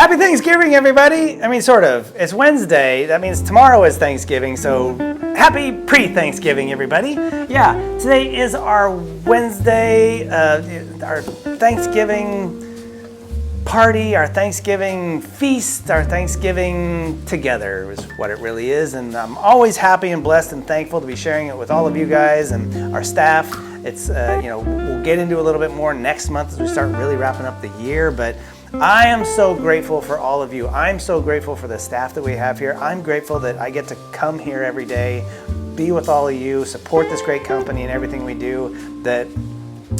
Happy Thanksgiving, everybody. I mean, sort of. It's Wednesday. That means tomorrow is Thanksgiving, so happy pre-Thanksgiving, everybody. Yeah, today is our Wednesday, our Thanksgiving party, our Thanksgiving feast, our Thanksgiving together is what it really is. And I'm always happy and blessed and thankful to be sharing it with all of you guys and our staff. It's, we'll get into a little bit more next month as we start really wrapping up the year, but I am so grateful for all of you. I'm so grateful for the staff that we have here. I'm grateful that I get to come here every day, be with all of you, support this great company and everything we do, that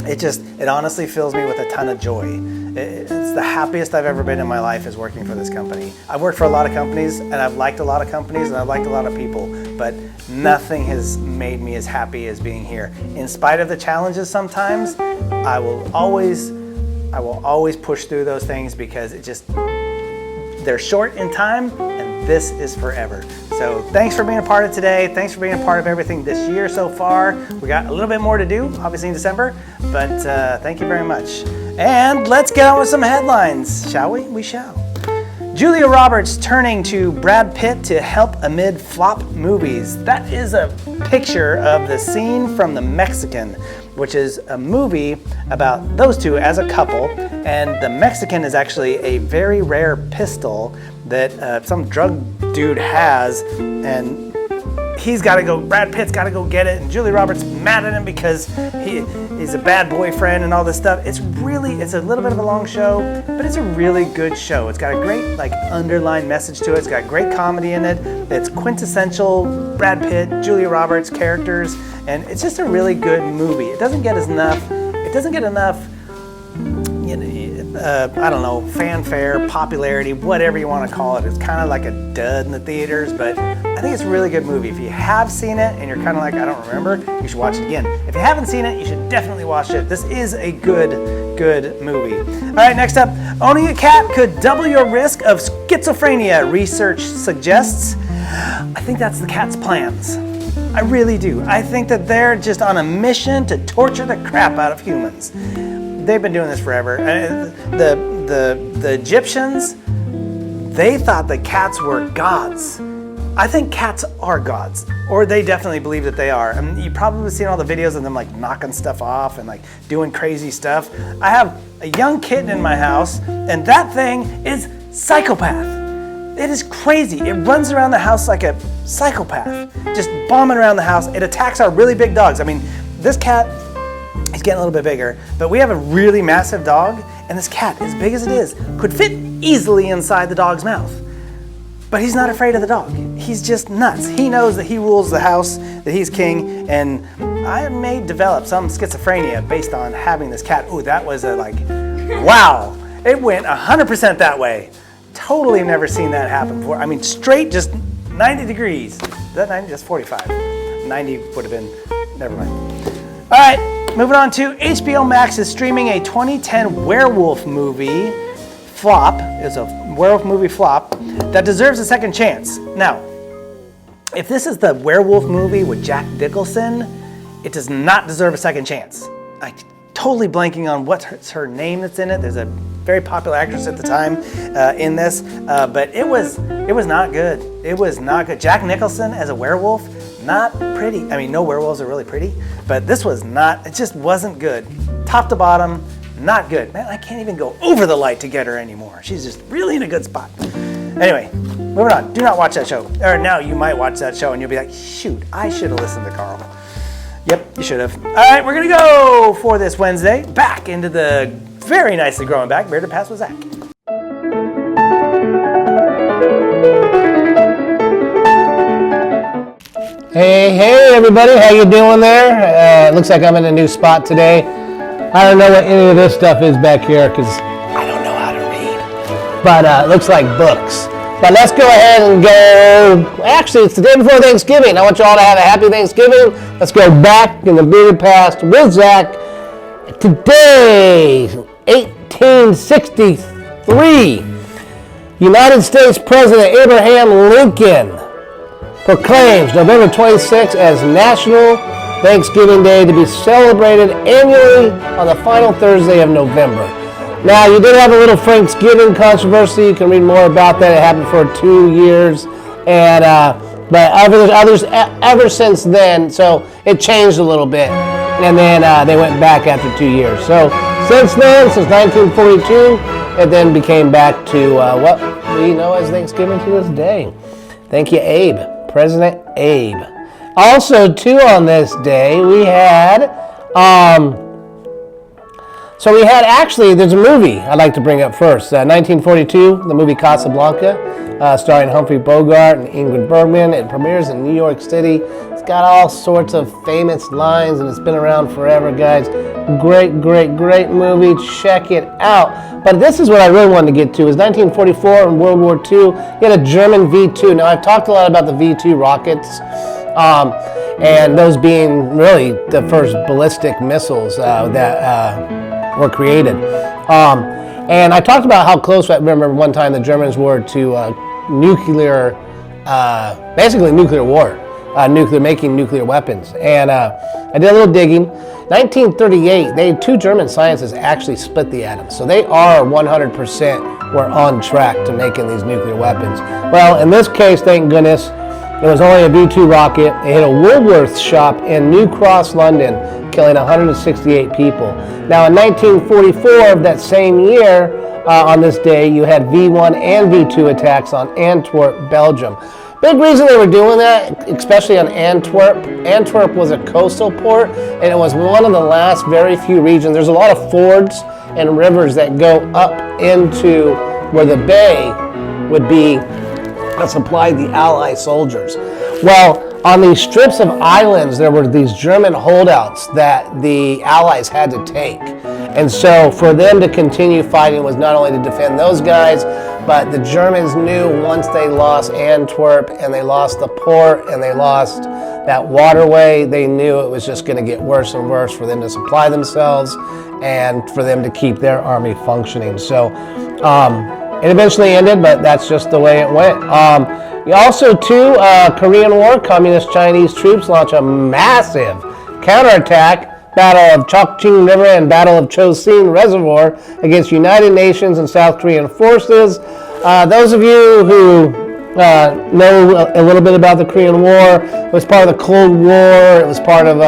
it honestly fills me with a ton of joy. It's the happiest I've ever been in my life is working for this company. I've worked for a lot of companies and I've liked a lot of companies and I've liked a lot of people, but nothing has made me as happy as being here. In spite of the challenges sometimes, I will always push through those things because they're short in time and this is forever. So thanks for being a part of today. Thanks for being a part of everything this year so far. We got a little bit more to do, obviously in December, but thank you very much. And let's get on with some headlines, shall we? We shall. Julia Roberts turning to Brad Pitt to help amid flop movies. That is a picture of the scene from The Mexican, which is a movie about those two as a couple. And The Mexican is actually a very rare pistol that some drug dude has, and Brad Pitt's got to go get it, and Julia Roberts mad at him because he's a bad boyfriend and all this stuff. It's a little bit of a long show, but it's a really good show. It's got a great underlying message to it. It's got great comedy in it. It's quintessential Brad Pitt, Julia Roberts characters, and it's just a really good movie. It doesn't get enough fanfare, popularity, whatever you want to call it. It's kind of like a dud in the theaters, but I think it's a really good movie. If you have seen it and you're kind of like, I don't remember, you should watch it again. If you haven't seen it, you should definitely watch it. This is a good movie. All right, next up, owning a cat could double your risk of schizophrenia, research suggests. I think that's the cat's plans. I really do. I think that they're just on a mission to torture the crap out of humans. They've been doing this forever. The Egyptians, they thought that cats were gods. I think cats are gods, or they definitely believe that they are. I mean, you've probably seen all the videos of them knocking stuff off and doing crazy stuff. I have a young kitten in my house, and that thing is psychopath. It is crazy. It runs around the house like a psychopath, just bombing around the house. It attacks our really big dogs. I mean, this cat, he's getting a little bit bigger, but we have a really massive dog, and this cat, as big as it is, could fit easily inside the dog's mouth. But he's not afraid of the dog. He's just nuts. He knows that he rules the house, that he's king, and I may develop some schizophrenia based on having this cat. Ooh, that was wow. It went 100% that way. Totally never seen that happen before. I mean, straight just 90 degrees. Is that 90? That's 45. 90 would have been, never mind. All right, moving on to HBO Max is streaming a 2010 werewolf movie flop. It's a werewolf movie flop that deserves a second chance. Now, if this is the werewolf movie with Jack Nicholson, it does not deserve a second chance. I'm totally blanking on what's her name that's in it. There's a very popular actress at the time in this, but it was not good. It was not good. Jack Nicholson as a werewolf, not pretty. I mean, no werewolves are really pretty, but this was not, it just wasn't good. Top to bottom, not good. Man, I can't even go over the light to get her anymore. She's just really in a good spot. Anyway, moving on. Do not watch that show. Or now you might watch that show and you'll be like, shoot, I should have listened to Carl. Yep, you should have. All right, we're going to go for this Wednesday back into the very nicely growing back Bearded Pass with Zach. Hey everybody, how you doing there? Looks like I'm in a new spot today. I don't know what any of this stuff is back here because I don't know how to read. But it looks like books. But let's go ahead and go. Actually, it's the day before Thanksgiving. I want you all to have a happy Thanksgiving. Let's go back in the bearded past with Zach. Today, 1863, United States President Abraham Lincoln proclaims November 26th as National Thanksgiving Day to be celebrated annually on the final Thursday of November. Now, you did have a little Thanksgiving controversy. You can read more about that. It happened for 2 years, and but others ever since then. So it changed a little bit, and then they went back after 2 years. So since then, since 1942, it then became back to what we know as Thanksgiving to this day. Thank you, Abe, President Abe. Also, too, on this day, we had. So we had there's a movie I'd like to bring up first. 1942, the movie Casablanca, starring Humphrey Bogart and Ingrid Bergman. It premieres in New York City. It's got all sorts of famous lines, and it's been around forever, guys. Great, great, great movie. Check it out. But this is what I really wanted to get to, is 1944 and World War II. You had a German V-2. Now, I've talked a lot about the V-2 rockets. And those being really the first ballistic missiles that were created. And I talked about how close, I remember one time the Germans were to nuclear, basically nuclear war, making nuclear weapons. And I did a little digging. 1938, two German scientists actually split the atom. So they are 100% were on track to making these nuclear weapons. Well, in this case, thank goodness, it was only a V-2 rocket. It hit a Woolworths shop in New Cross, London, killing 168 people. Now, in 1944 of that same year, on this day, you had V-1 and V-2 attacks on Antwerp, Belgium. Big reason they were doing that, especially on Antwerp. Antwerp was a coastal port, and it was one of the last very few regions. There's a lot of fords and rivers that go up into where the bay would be that supplied the Allied soldiers. Well, on these strips of islands, there were these German holdouts that the Allies had to take. And so for them to continue fighting was not only to defend those guys, but the Germans knew once they lost Antwerp and they lost the port and they lost that waterway, they knew it was just going to get worse and worse for them to supply themselves and for them to keep their army functioning. So it eventually ended, but that's just the way it went. Also, too, Korean War, Communist Chinese troops launch a massive counterattack, Battle of Chokching River and Battle of Chosin Reservoir against United Nations and South Korean forces. Those of you who know a little bit about the Korean War, it was part of the Cold War. It was part of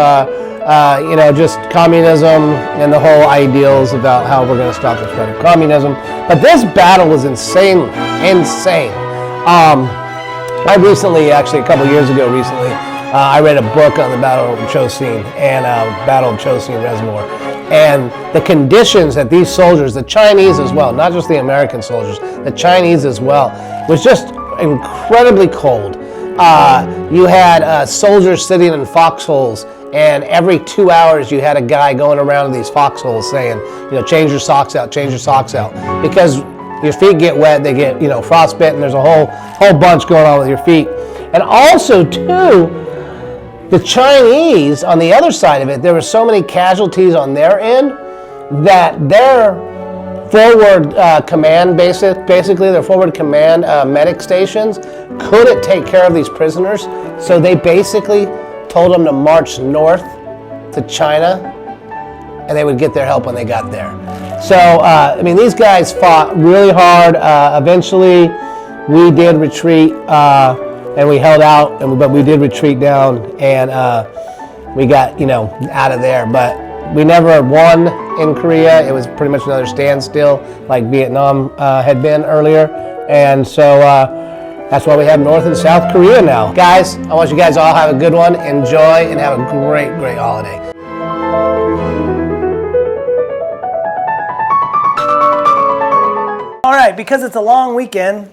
just communism and the whole ideals about how we're going to stop the spread of communism. But this battle was insane. I recently, actually a couple years ago I read a book on the Battle of Chosin and Battle of Chosin Reservoir. And the conditions that these soldiers, the Chinese as well, not just the American soldiers, the Chinese as well, was just incredibly cold. You had soldiers sitting in foxholes, and every 2 hours you had a guy going around these foxholes saying, change your socks out, because your feet get wet, they get, frostbitten. There's a whole bunch going on with your feet. And also, too, the Chinese, on the other side of it, there were so many casualties on their end that their forward command, basically their forward command medic stations couldn't take care of these prisoners. So they basically told them to march north to China, and they would get their help when they got there. So, these guys fought really hard. Eventually, we did retreat, and we held out, but we did retreat down, and we got, out of there. But we never won in Korea. It was pretty much another standstill, like Vietnam had been earlier. And so that's why we have North and South Korea now. Guys, I want you guys all have a good one. Enjoy and have a great, great holiday. All right, because it's a long weekend,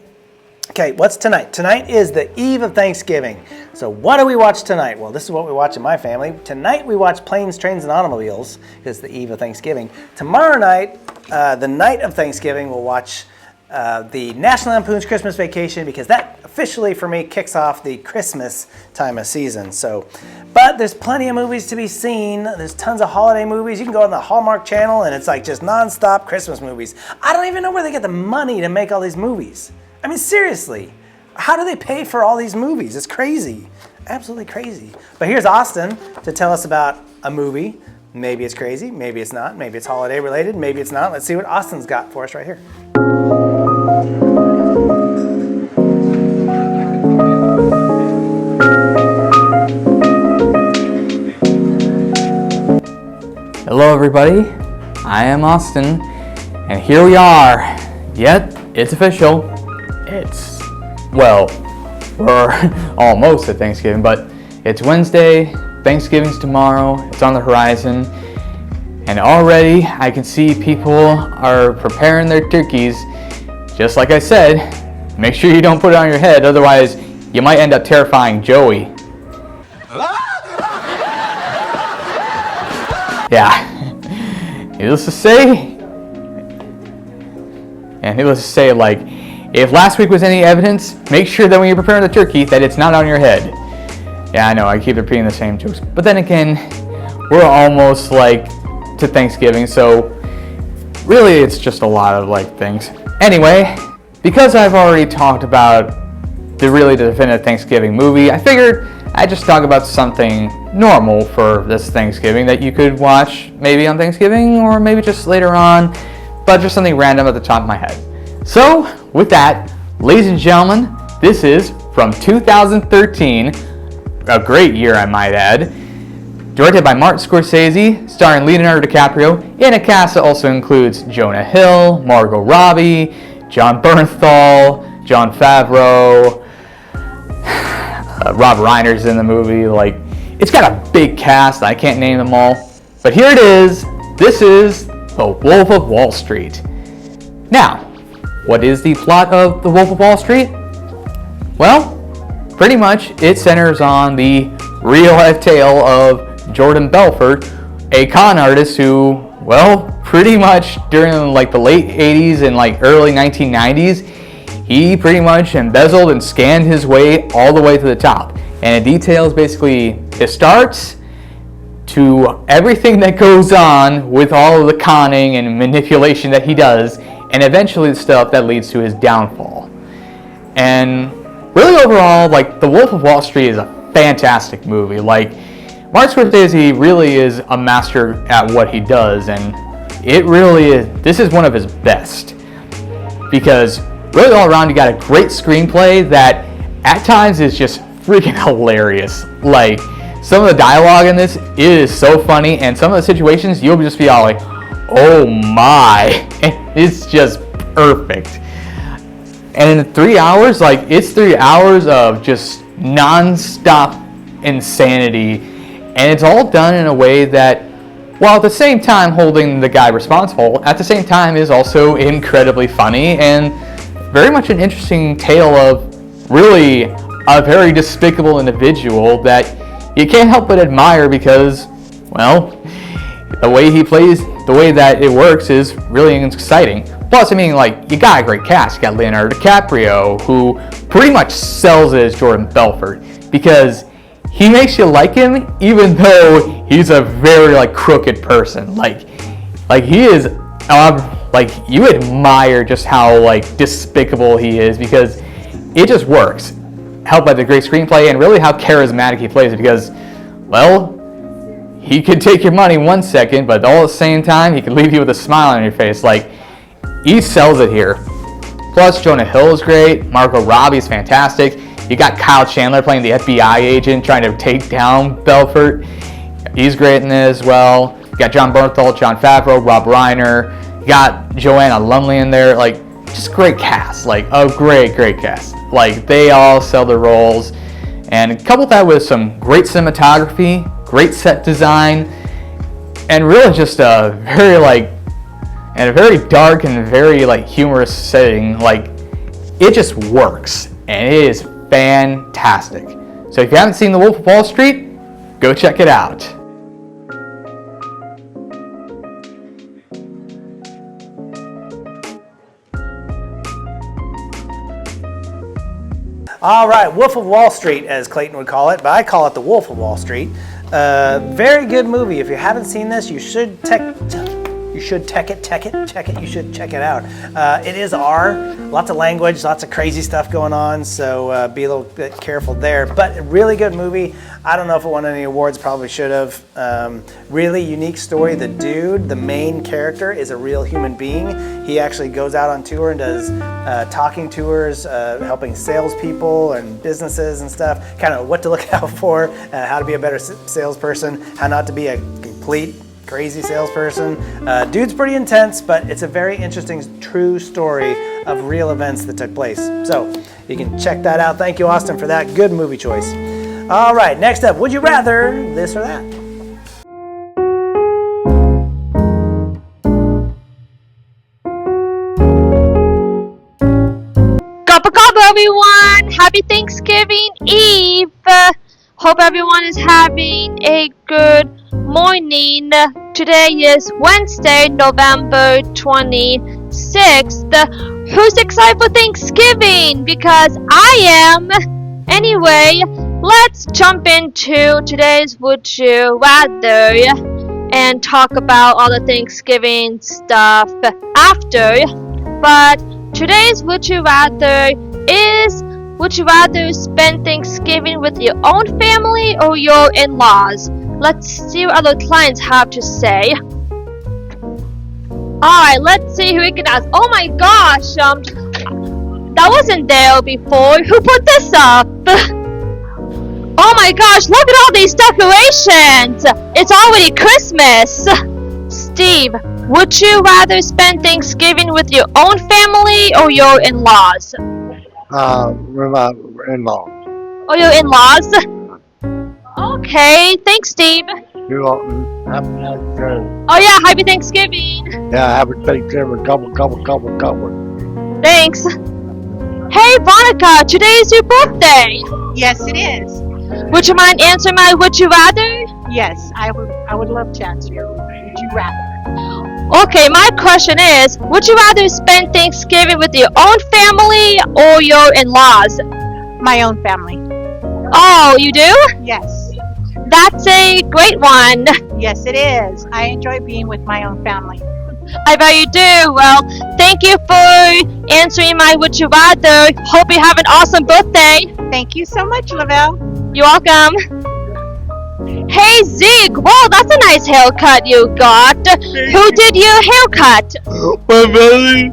okay, what's tonight? Tonight is the eve of Thanksgiving. So what do we watch tonight? Well, this is what we watch in my family. Tonight we watch Planes, Trains, and Automobiles, because it's the eve of Thanksgiving. Tomorrow night, the night of Thanksgiving, we'll watch the National Lampoon's Christmas Vacation, because that officially for me kicks off the Christmas time of season. So, but there's plenty of movies to be seen. There's tons of holiday movies. You can go on the Hallmark Channel and it's like just nonstop Christmas movies. I don't even know where they get the money to make all these movies. I mean, seriously, how do they pay for all these movies? It's crazy, absolutely crazy. But here's Austin to tell us about a movie Maybe it's crazy, maybe it's not, maybe it's holiday related, maybe it's not. Let's see what Austin's got for us right here. Hello everybody, I am Austin, and here we are. Yet, it's official. We're almost at Thanksgiving, but it's Wednesday, Thanksgiving's tomorrow, it's on the horizon, and already I can see people are preparing their turkeys. Just like I said, make sure you don't put it on your head, otherwise you might end up terrifying Joey. Yeah, needless to say, like, if last week was any evidence, make sure that when you're preparing the turkey that it's not on your head. Yeah, I know, I keep repeating the same jokes, but then again, we're almost like to Thanksgiving, so really it's just a lot of like things. Anyway, because I've already talked about the definitive Thanksgiving movie, I figured I'd just talk about something normal for this Thanksgiving that you could watch maybe on Thanksgiving or maybe just later on, but just something random at the top of my head. So, with that, ladies and gentlemen, this is from 2013, a great year I might add, directed by Martin Scorsese, starring Leonardo DiCaprio, in a cast that also includes Jonah Hill, Margot Robbie, Jon Bernthal, Jon Favreau, Rob Reiner's in the movie. Like, it's got a big cast. I can't name them all. But here it is. This is The Wolf of Wall Street. Now, what is the plot of The Wolf of Wall Street? Well, pretty much it centers on the real-life tale of Jordan Belfort, a con artist who, well, pretty much during like the late 80s and like early 1990s, he pretty much embezzled and scammed his way all the way to the top. And it details basically his starts to everything that goes on with all of the conning and manipulation that he does, and eventually the stuff that leads to his downfall. And really overall, like, The Wolf of Wall Street is a fantastic movie. Like, Martin Scorsese really is a master at what he does, and it really is, this is one of his best. Because really all around you got a great screenplay that at times is just freaking hilarious. Like, some of the dialogue in this is so funny, and some of the situations you'll just be all like, oh my, and it's just perfect. And in 3 hours, like, it's 3 hours of just non-stop insanity, and it's all done in a way that, while at the same time holding the guy responsible, at the same time is also incredibly funny and very much an interesting tale of really a very despicable individual that you can't help but admire because, well, the way he plays, the way that it works is really exciting. Plus, I mean, like, you got a great cast. You got Leonardo DiCaprio, who pretty much sells it as Jordan Belfort because he makes you like him even though he's a very, like, crooked person. Like he is, like, you admire just how, like, despicable he is because it just works. Helped by the great screenplay and really how charismatic he plays it because, well, he could take your money 1 second, but all at the same time, he could leave you with a smile on your face. Like, he sells it here. Plus, Jonah Hill is great. Margot Robbie is fantastic. You got Kyle Chandler playing the FBI agent trying to take down Belfort. He's great in this as well. You got Jon Bernthal, Jon Favreau, Rob Reiner. You got Joanna Lumley in there. Like, just great cast. Like, a great cast. Like, they all sell their roles. And couple that with some great cinematography, great set design, and really just a very, like, and a very dark and very, like, humorous setting. Like, it just works, and it is fantastic. So if you haven't seen The Wolf of Wall Street, go check it out. All right, Wolf of Wall Street, as Clayton would call it, but I call it The Wolf of Wall Street. Very good movie. If you haven't seen this, you should You should check it. You should check it out. It is R, lots of language, lots of crazy stuff going on, so be a little bit careful there. But a really good movie. I don't know if it won any awards, probably should have. Really unique story. The dude, the main character, is a real human being. He actually goes out on tour and does talking tours, helping salespeople and businesses and stuff, kind of what to look out for, how to be a better salesperson, how not to be a complete crazy salesperson. Dude's pretty intense, but it's a very interesting, true story of real events that took place. So you can check that out. Thank you, Austin, for that. Good movie choice. All right, next up, would you rather this or that? Gobble gobble, everyone! Happy Thanksgiving Eve! Hope everyone is having a good morning. Today is Wednesday, November 26th. Who's excited for Thanksgiving? Because I am. Anyway, let's jump into today's Would You Rather and talk about all the Thanksgiving stuff after. But today's Would You Rather is, would you rather spend Thanksgiving with your own family or your in-laws? Let's see what other clients have to say. Alright, let's see who we can ask. Oh my gosh, that wasn't there before. Who put this up? Oh my gosh, look at all these decorations! It's already Christmas! Steve, would you rather spend Thanksgiving with your own family or your in-laws? With my in-laws. Or your in-laws? Okay, thanks, Steve. You're welcome. Happy Thanksgiving. Oh yeah, happy Thanksgiving. Yeah, happy Thanksgiving. Gobble. Thanks. Hey, Veronica, today is your birthday. Yes, it is. Would you mind answering my would you rather? Yes, I would love to answer your would you rather. Okay, my question is, would you rather spend Thanksgiving with your own family or your in-laws? My own family. Oh, you do? Yes. That's a great one. Yes, it is. I enjoy being with my own family. I bet you do. Well, thank you for answering my would you rather. Hope you have an awesome birthday. Thank you so much, Lavelle. You're welcome. Hey Zeke, whoa, that's a nice haircut you got. Who did your haircut? My brother.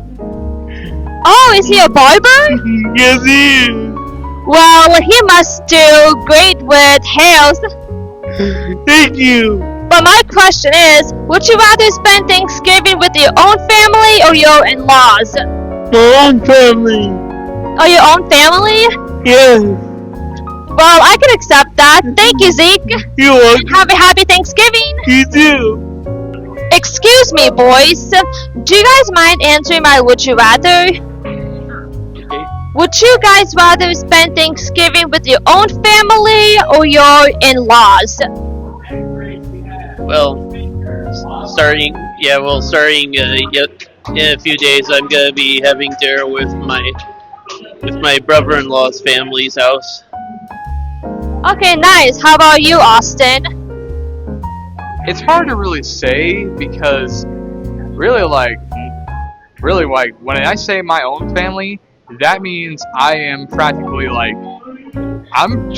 Oh, is he a barber? Yes, he is. Well, he must do great with hairs. Thank you. But my question is, would you rather spend Thanksgiving with your own family or your in-laws? My own family. Or your own family? Yes. Well, I can accept that. Thank you, Zeke. You're welcome. Have a happy Thanksgiving. You too. Excuse me, boys. Do you guys mind answering my would you rather? Would you guys rather spend Thanksgiving with your own family or your in-laws? Well, starting in a few days, I'm gonna be having dinner with my brother-in-law's family's house. Okay, nice. How about you, Austin? It's hard to really say because really when I say my own family, that means I am practically like I'm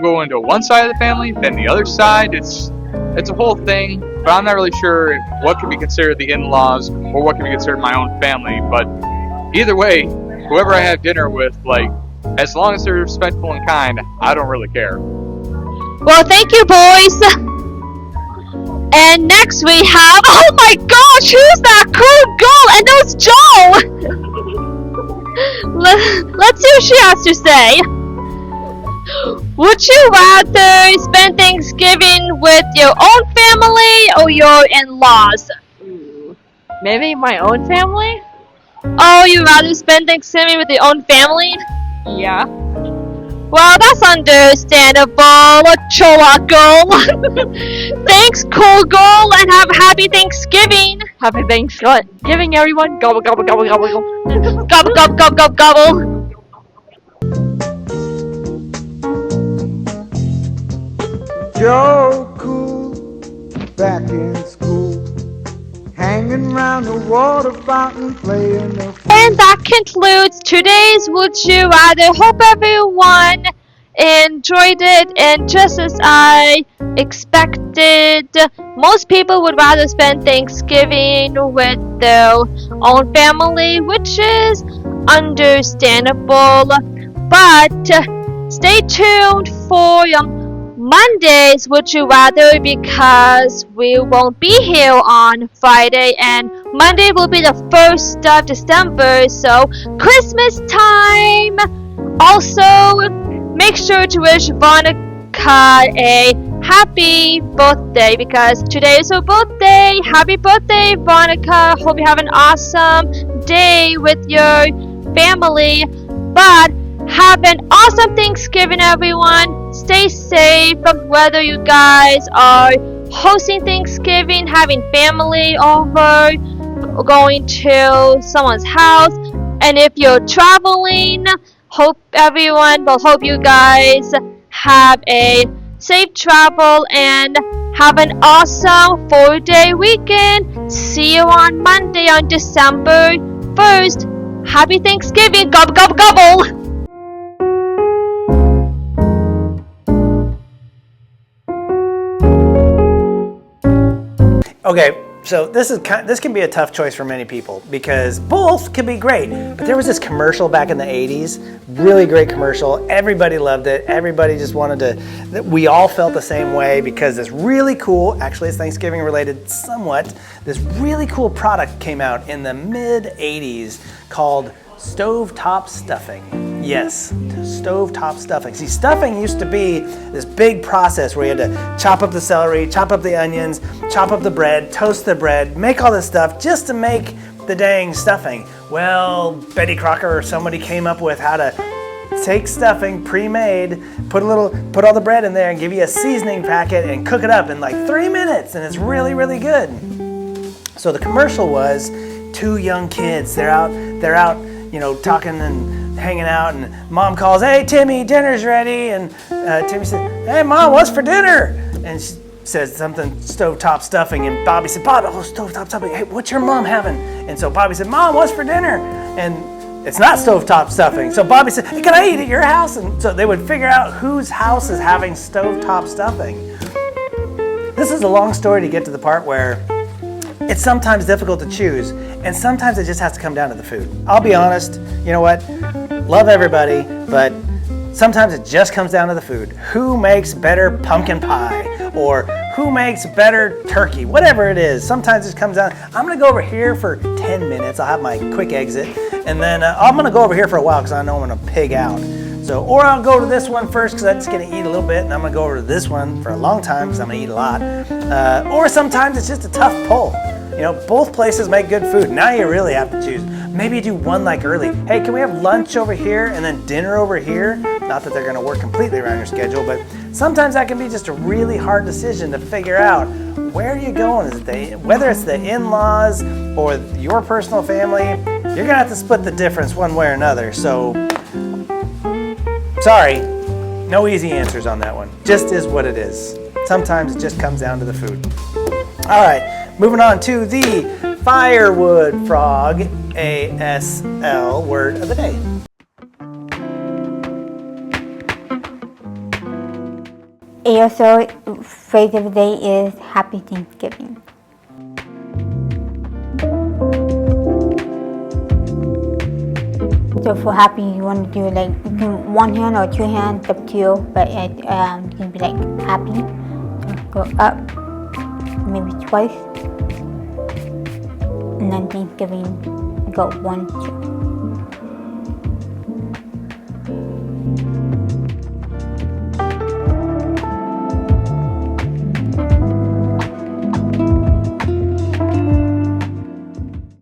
going to one side of the family, then the other side. It's a whole thing, but I'm not really sure what can be considered the in-laws or what can be considered my own family. But either way, whoever I have dinner with, like, as long as they're respectful and kind, I don't really care. Well, thank you, boys. And next we have, oh my gosh, who's that cool girl? And that was Joe. Let's see what she has to say. Would you rather spend Thanksgiving with your own family or your in-laws? Maybe my own family? Oh, you'd rather spend Thanksgiving with your own family? Yeah. Well, that's understandable, Chola girl. Thanks, cool girl, and have a happy Thanksgiving. Happy Thanksgiving, everyone. Gobble, gobble, gobble, gobble, gobble. Gobble, gobble, gobble, gobble, gobble. Joe Cool, back in school. hanging round the water fountain playing the And that concludes today's Would You Rather. Hope everyone enjoyed it, and just as I expected, most people would rather spend Thanksgiving with their own family, which is understandable. But stay tuned for Mondays Would You Rather, because we won't be here on Friday, and Monday will be the 1st of December, so Christmas time! Also, make sure to wish Vonica a happy birthday, because today is her birthday. Happy birthday, Vonica! Hope you have an awesome day with your family. But have an awesome Thanksgiving, everyone. Stay safe, whether you guys are hosting Thanksgiving, having family over, going to someone's house, and if you're traveling, hope you guys have a safe travel and have an awesome 4-day weekend. See you on Monday on December 1st. Happy Thanksgiving. Gobble, gobble, gobble. Okay, so this can be a tough choice for many people because both can be great. But there was this commercial back in the 80s, really great commercial. Everybody loved it. Everybody just wanted to, we all felt the same way because this really cool, actually it's Thanksgiving related somewhat, this really cool product came out in the mid 80s called stovetop stuffing. Yes, stovetop stuffing. See, stuffing used to be this big process where you had to chop up the celery, chop up the onions, chop up the bread, toast the bread, make all this stuff just to make the dang stuffing. Well, Betty Crocker or somebody came up with how to take stuffing pre-made, put all the bread in there and give you a seasoning packet and cook it up in like 3 minutes, and it's really, really good. So the commercial was 2 young kids. They're out, talking and hanging out, and Mom calls, "Hey, Timmy, dinner's ready." And Timmy said, "Hey, Mom, what's for dinner?" And she says something, stovetop stuffing. And Bobby said, "Bobby, stovetop stuffing. Hey, what's your mom having?" And so Bobby said, "Mom, what's for dinner?" And it's not stovetop stuffing. So Bobby said, "Hey, can I eat at your house?" And so they would figure out whose house is having stovetop stuffing. This is a long story to get to the part where it's sometimes difficult to choose, and sometimes it just has to come down to the food. I'll be honest, you know what? Love everybody, but sometimes it just comes down to the food. Who makes better pumpkin pie? Or who makes better turkey? Whatever it is, sometimes it comes down. I'm gonna go over here for 10 minutes. I'll have my quick exit, and then I'm gonna go over here for a while because I know I'm gonna pig out. So, or I'll go to this one first because I'm just gonna eat a little bit, and I'm gonna go over to this one for a long time because I'm gonna eat a lot. Or sometimes it's just a tough pull. Both places make good food. Now you really have to choose. Maybe you do one like early. Hey, can we have lunch over here and then dinner over here? Not that they're gonna work completely around your schedule, but sometimes that can be just a really hard decision to figure out where are you going. Whether it's the in-laws or your personal family, you're gonna have to split the difference one way or another. So, sorry, no easy answers on that one. Just is what it is. Sometimes it just comes down to the food. All right. Moving on to the firewood frog ASL word of the day. ASL phrase of the day is Happy Thanksgiving. So for happy, you want to do you can one hand or 2 hands, up to you, but you can be happy. Go up, maybe twice. And then Thanksgiving, go 1, 2.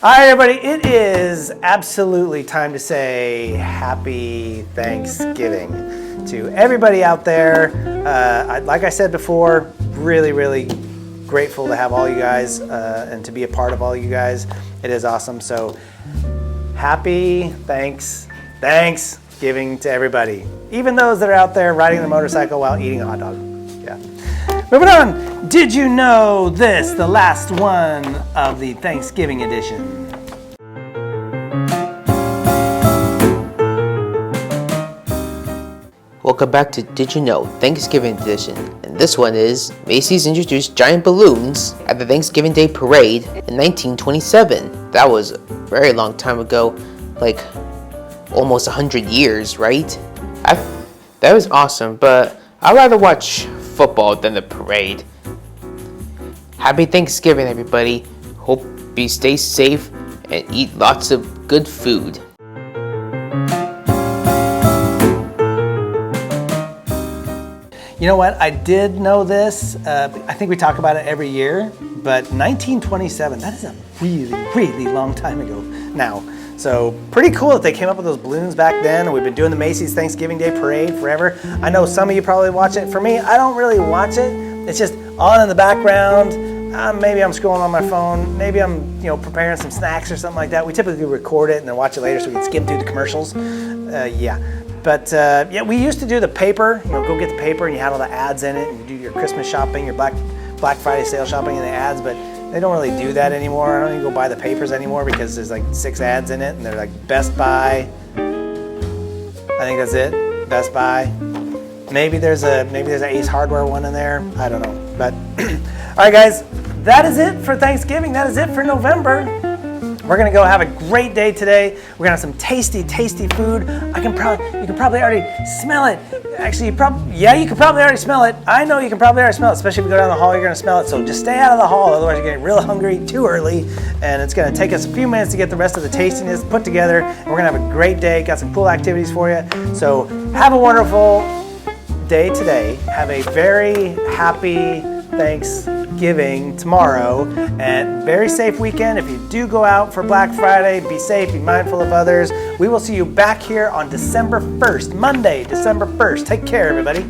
All right, everybody, it is absolutely time to say Happy Thanksgiving to everybody out there. Like I said before, really, really grateful to have all you guys and to be a part of all you guys. It is awesome. So happy Thanksgiving to everybody, even those that are out there riding their motorcycle while eating a hot dog. Yeah. Moving on. Did you know this? The last one of the Thanksgiving edition. Welcome back to Did You Know Thanksgiving edition, and this one is Macy's introduced giant balloons at the Thanksgiving Day Parade in 1927. That was a very long time ago, like almost 100 years, right? That was awesome, but I'd rather watch football than the parade. Happy Thanksgiving, everybody. Hope you stay safe and eat lots of good food. You know what? I did know this. I think we talk about it every year, but 1927, that is a really, really long time ago now. So pretty cool that they came up with those balloons back then, and we've been doing the Macy's Thanksgiving Day Parade forever. I know some of you probably watch it. For me, I don't really watch it. It's just on in the background. Maybe I'm scrolling on my phone. Maybe I'm, preparing some snacks or something like that. We typically record it and then watch it later so we can skim through the commercials. But we used to do the paper. Go get the paper and you had all the ads in it, and you do your Christmas shopping, your Black Friday sale shopping, and the ads. But they don't really do that anymore. I don't even go buy the papers anymore because there's like 6 ads in it, and they're like Best Buy. I think that's it. Best Buy. Maybe there's an Ace Hardware one in there. I don't know. But all right, guys, that is it for Thanksgiving. That is it for November. We're gonna go have a great day today. We're gonna have some tasty, tasty food. You can probably already smell it. Actually, you can probably already smell it. I know you can probably already smell it, especially if you go down the hall, you're gonna smell it. So just stay out of the hall, otherwise you're getting real hungry too early. And it's gonna take us a few minutes to get the rest of the tastiness put together. And we're gonna have a great day. Got some cool activities for you. So have a wonderful day today. Have a very happy Thanksgiving tomorrow, and very safe weekend. If you do go out for Black Friday, be safe, be mindful of others. We will see you back here on December 1st, Monday, December 1st. Take care, everybody.